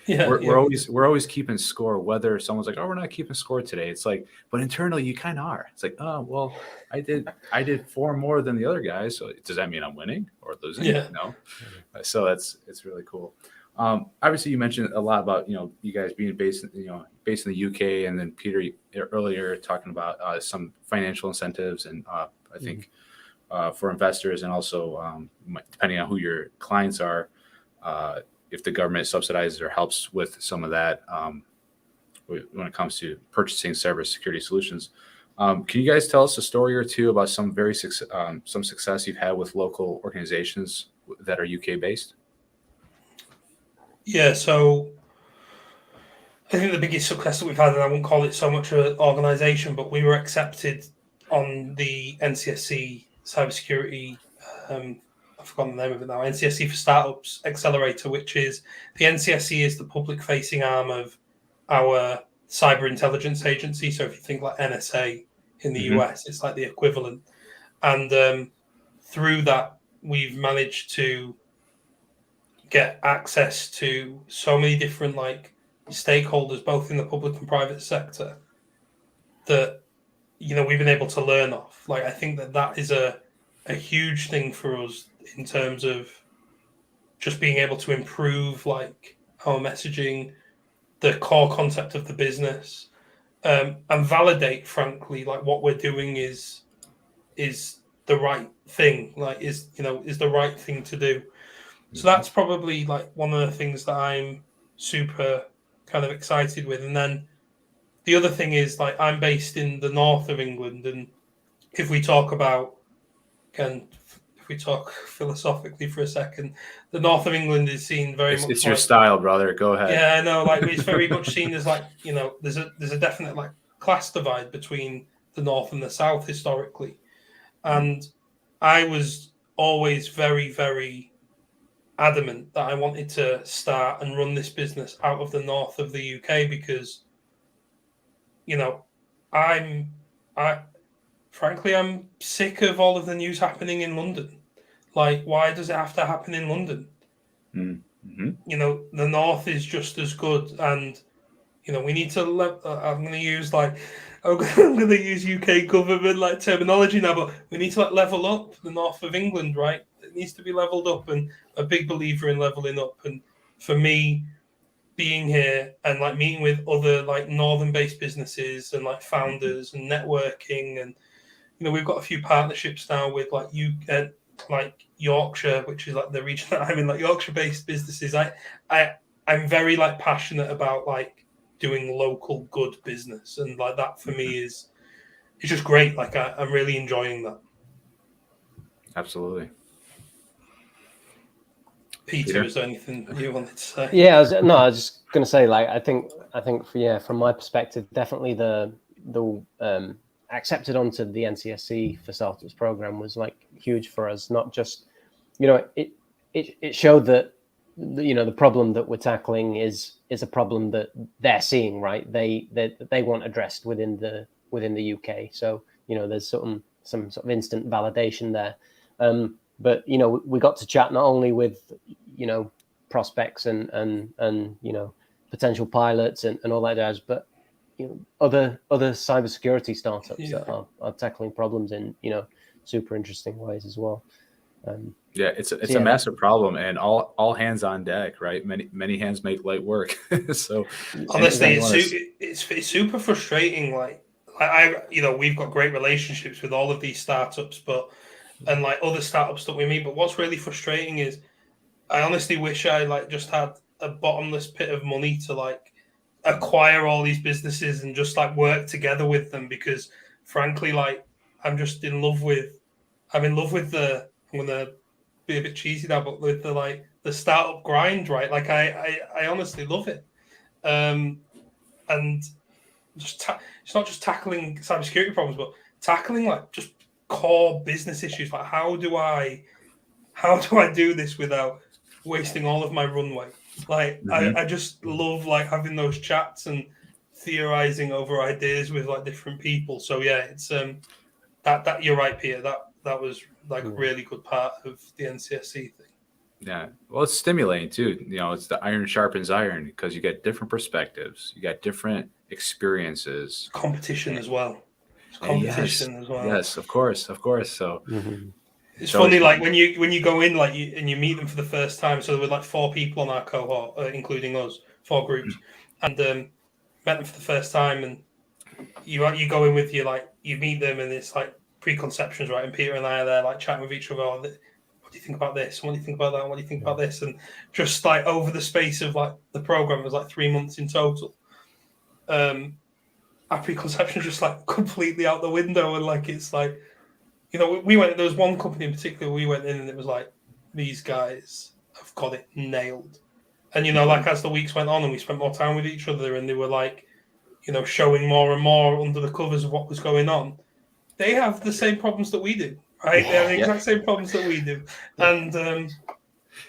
Yeah, We're always keeping score. Whether someone's like, "Oh, we're not keeping score today," it's like, but internally you kind of are. It's like, "Oh, well, I did 4 more than the other guys, so does that mean I'm winning or losing?" Yeah. No. So it's really cool. Obviously, you mentioned a lot about you guys being based in the UK, and then Peter earlier talking about some financial incentives, and I think for investors, and also depending on who your clients are, if the government subsidizes or helps with some of that when it comes to purchasing cybersecurity solutions. Can you guys tell us a story or two about some some success you've had with local organizations that are UK based? Yeah, so I think the biggest success that we've had, and I wouldn't call it so much an organisation, but we were accepted on the NCSC cybersecurity. I've forgotten the name of it now. NCSC for Startups Accelerator, which is the NCSC is the public-facing arm of our cyber intelligence agency. So if you think like NSA in the US, it's like the equivalent. And through that, we've managed to get access to so many different stakeholders, both in the public and private sector, that we've been able to learn off. Like, I think that is a huge thing for us in terms of just being able to improve like our messaging, the core concept of the business, and validate, frankly, like what we're doing is the right thing, like is the right thing to do. So that's probably like one of the things that I'm super kind of excited with. And then the other thing is, like, I'm based in the north of England, and if we talk about, again, if we talk philosophically for a second, the north of England is seen very much It's your like, style, brother. Go ahead. yeah, I know, like it's very much seen as like, there's a definite like class divide between the north and the south historically. And I was always very, very adamant that I wanted to start and run this business out of the north of the UK because, I frankly, I'm sick of all of the news happening in London. Like, why does it have to happen in London? Mm-hmm. The north is just as good, and we need to. I'm going to use I'm going to use UK government like terminology now, but we need to like level up the north of England, right? It needs to be leveled up, and a big believer in leveling up. And for me, being here and like meeting with other like northern-based businesses and like founders and networking, and we've got a few partnerships now with like like Yorkshire, which is like the region that I'm in, like Yorkshire-based businesses. I'm very like passionate about like doing local good business, and like that for me is it's just great. Like I'm really enjoying that. Peter, is there anything you wanted to say? Yeah, I was just going to say, like, I think, from my perspective, definitely the accepted onto the NCSC for Startups program was like huge for us. Not just, it showed that the problem that we're tackling is a problem that they're seeing, right? They want addressed within the UK. So there's some sort of instant validation there. But we got to chat not only with prospects and potential pilots and all that jazz, but other cybersecurity startups that are tackling problems in super interesting ways as well. Yeah, it's a massive problem, and all hands on deck, right? Many hands make light work. So honestly, it's super frustrating. Like we've got great relationships with all of these startups, and like other startups that we meet. But what's really frustrating is I honestly wish I like just had a bottomless pit of money to like acquire all these businesses and just like work together with them, because frankly, like I'm in love with the, I'm gonna be a bit cheesy now, but with the startup grind, right? Like I honestly love it. And it's not just tackling cybersecurity problems, but tackling like just core business issues. Like how do I do this without wasting all of my runway? Like I just love like having those chats and theorizing over ideas with like different people. So yeah, it's that you're right, Peter. That was like a really good part of the NCSC thing. Yeah. Well, it's stimulating too. It's the iron sharpens iron because you get different perspectives, you got different experiences, competition as well. As well. Yes, of course. So it's funny, like when you go in, like and you meet them for the first time. So there were like 4 people on our cohort, including us, 4 groups, and met them for the first time, and you go in with you meet them, and it's like preconceptions, right? And Peter and I are there like chatting with each other. What do you think about this? What do you think about that? What do you think about this? And just like over the space of like the program, it was like 3 months in total. Our preconceptions just like completely out the window, and like it's like, we went. There was one company in particular we went in, and it was like, these guys have got it nailed. And like as the weeks went on, and we spent more time with each other, and they were like, showing more and more under the covers of what was going on. They have the same problems that we do, right? They have the exact same problems that we do. And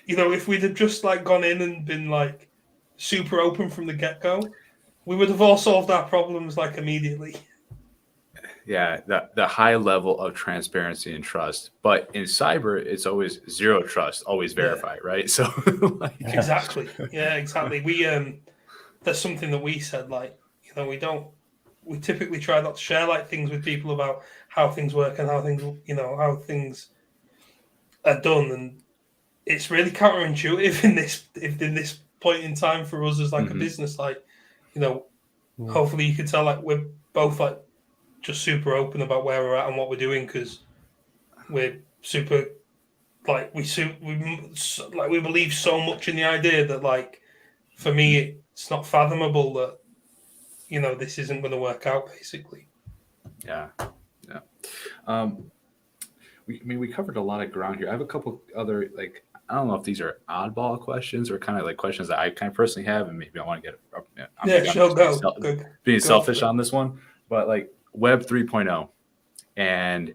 if we'd have just like gone in and been like super open from the get-go, we would have all solved our problems like immediately. Yeah, the high level of transparency and trust. But in cyber, it's always zero trust, always verify, right? So exactly. Yeah, exactly. We that's something that we said, like, we typically try not to share like things with people about how things work and how things are done. And it's really counterintuitive in this point in time for us as like a business, like, hopefully you can tell like we're both like just super open about where we're at and what we're doing, because we're super like we believe so much in the idea that, like, for me it's not fathomable that this isn't going to work out, basically. Yeah. We covered a lot of ground here. I have a couple other, like, I don't know if these are oddball questions or kind of like questions that I kind of personally have, and maybe I want to get being selfish on this one, but like Web 3.0 and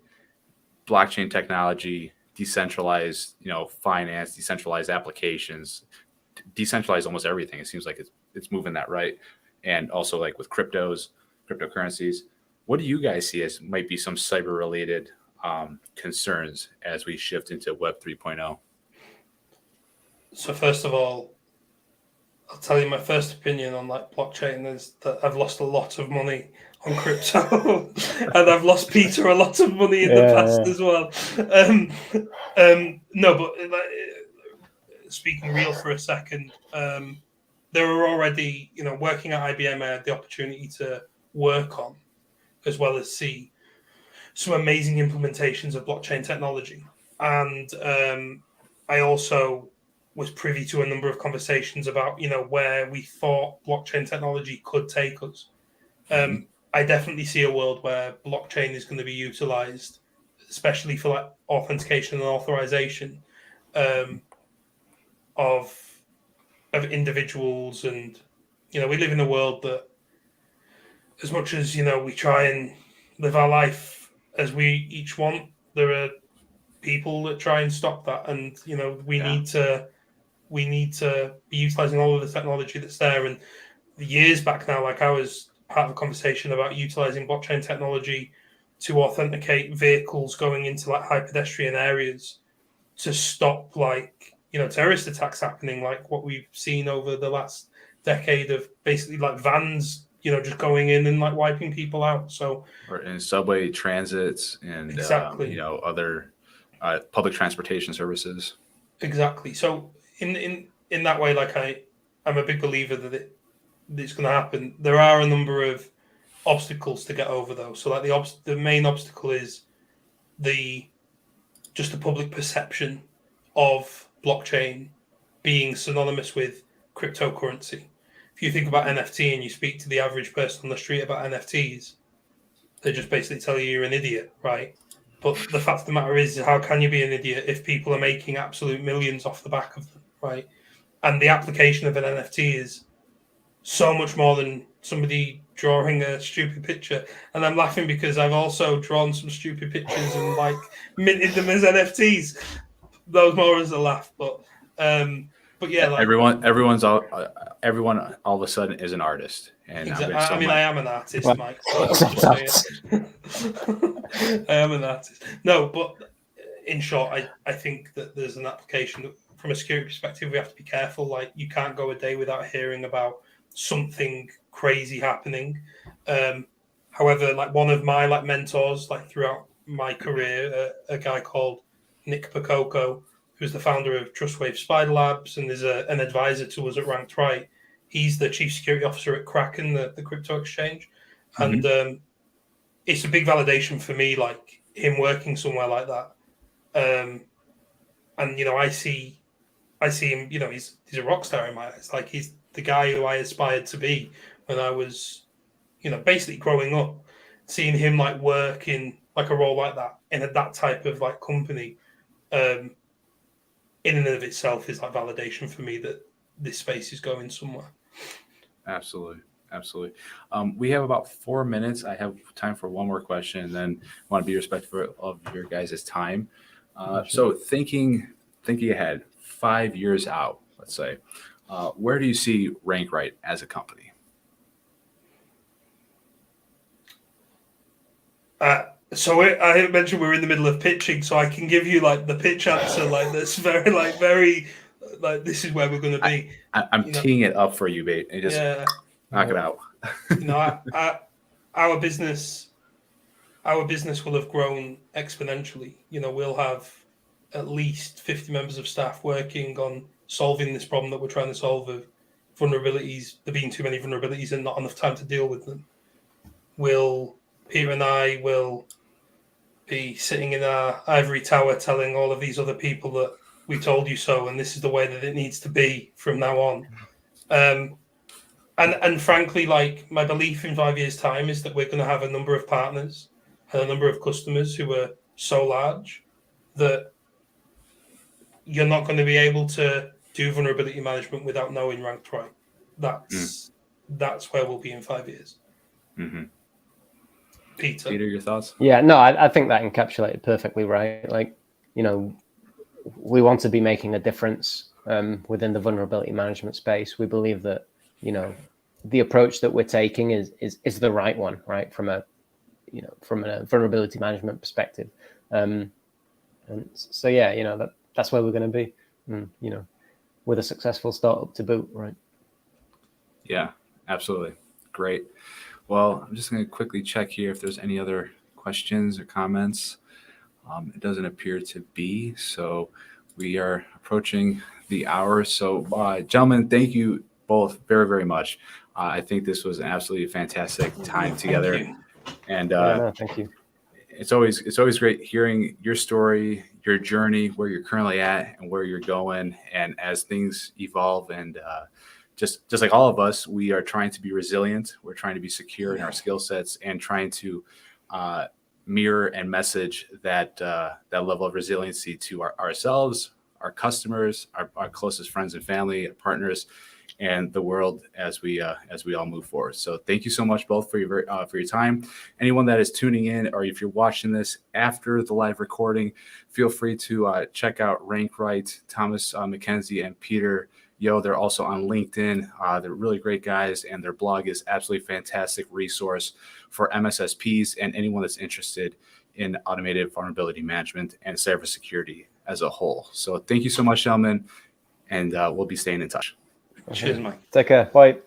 blockchain technology, decentralized, finance, decentralized applications, decentralized almost everything. It seems like it's moving that right. And also like with cryptocurrencies, what do you guys see as might be some cyber related concerns as we shift into Web 3.0? So first of all, I'll tell you my first opinion on like blockchain is that I've lost a lot of money on crypto, and I've lost Peter a lot of money in the past as well. No, but speaking real for a second, there are already, working at IBM, I had the opportunity to work on, as well as see, some amazing implementations of blockchain technology. And I also was privy to a number of conversations about, where we thought blockchain technology could take us. I definitely see a world where blockchain is going to be utilized, especially for like authentication and authorization of individuals. And, we live in a world that, as much as, we try and live our life as we each want, there are people that try and stop that. And, we need to be utilizing all of the technology that's there. And years back now, like, I was part of a conversation about utilizing blockchain technology to authenticate vehicles going into like high pedestrian areas to stop, like, terrorist attacks happening, like what we've seen over the last decade of basically like vans, just going in and like wiping people out. So, or in subway transits and exactly, other public transportation services. Exactly. So in that way, like, I'm a big believer that it's going to happen. There are a number of obstacles to get over, though. So like the main obstacle is just the public perception of blockchain being synonymous with cryptocurrency. If you think about NFT and you speak to the average person on the street about NFTs, they just basically tell you you're an idiot, right? But the fact of the matter is, how can you be an idiot if people are making absolute millions off the back of them, right? And the application of an NFT is so much more than somebody drawing a stupid picture. And I'm laughing because I've also drawn some stupid pictures and minted them as NFTs. Those more as a laugh, but But yeah, like everyone all of a sudden is an artist, and exactly. I'm I mean, I am an artist, Well, Mike. So let's just say it. I am an artist. No, but in short, I think that there's an application that, from a security perspective, we have to be careful. Like, you can't go a day without hearing about something crazy happening. However, like one of my mentors, throughout my career, a guy called Nick Percoco, who's the founder of Trustwave Spider Labs and is an advisor to us at RankedRight. He's the chief security officer at Kraken, the crypto exchange, and it's a big validation for me, like him working somewhere like that. And I see him. He's a rock star in my eyes. Like, he's the guy who I aspired to be when I was, basically growing up. Seeing him work in a role like that in that type of company, in and of itself is validation for me that this space is going somewhere. Absolutely. We have about 4 minutes. I have time for one more question, and then I want to be respectful of your guys' time. So thinking ahead, 5 years out, let's say, where do you see RankedRight as a company? So I mentioned we're in the middle of pitching, so I can give you the pitch answer that's very this is where we're going to be. I'm teeing it up for you, mate, and just knock it out. Our business will have grown exponentially. We'll have at least 50 members of staff working on solving this problem that we're trying to solve of vulnerabilities, there being too many vulnerabilities and not enough time to deal with them. Peter and I will be sitting in our ivory tower telling all of these other people that we told you so, and this is the way that it needs to be from now on. And frankly, my belief in 5 years' time is that we're going to have a number of partners and a number of customers who are so large that you're not going to be able to do vulnerability management without knowing RankedRight. That's where we'll be in 5 years. Mm-hmm. Peter, your thoughts? Yeah, no, I think that encapsulated perfectly, right? We want to be making a difference within the vulnerability management space. We believe that, the approach that we're taking is the right one, right? From a vulnerability management perspective. And so, yeah, that's where we're going to be, with a successful startup to boot, right? Yeah, absolutely. Great. Well, I'm just going to quickly check here if there's any other questions or comments. It doesn't appear to be, so we are approaching the hour. So, gentlemen, thank you both very, very much. I think this was an absolutely fantastic time together. And thank you. It's always great hearing your story, your journey, where you're currently at, and where you're going. And as things evolve, and just like all of us, we are trying to be resilient. We're trying to be secure in our skill sets, and trying to mirror and message that level of resiliency to ourselves, our customers, our closest friends and family, our partners, and the world as we all move forward. So thank you so much both for your time. Anyone that is tuning in, or if you're watching this after the live recording, feel free to check out RankedRight, Thomas McKenzie, and Peter Yo. They're also on LinkedIn. They're really great guys, and their blog is absolutely fantastic resource for MSSPs and anyone that's interested in automated vulnerability management and cybersecurity as a whole. So thank you so much, gentlemen, and we'll be staying in touch. Cheers, Mike. Take care. Bye.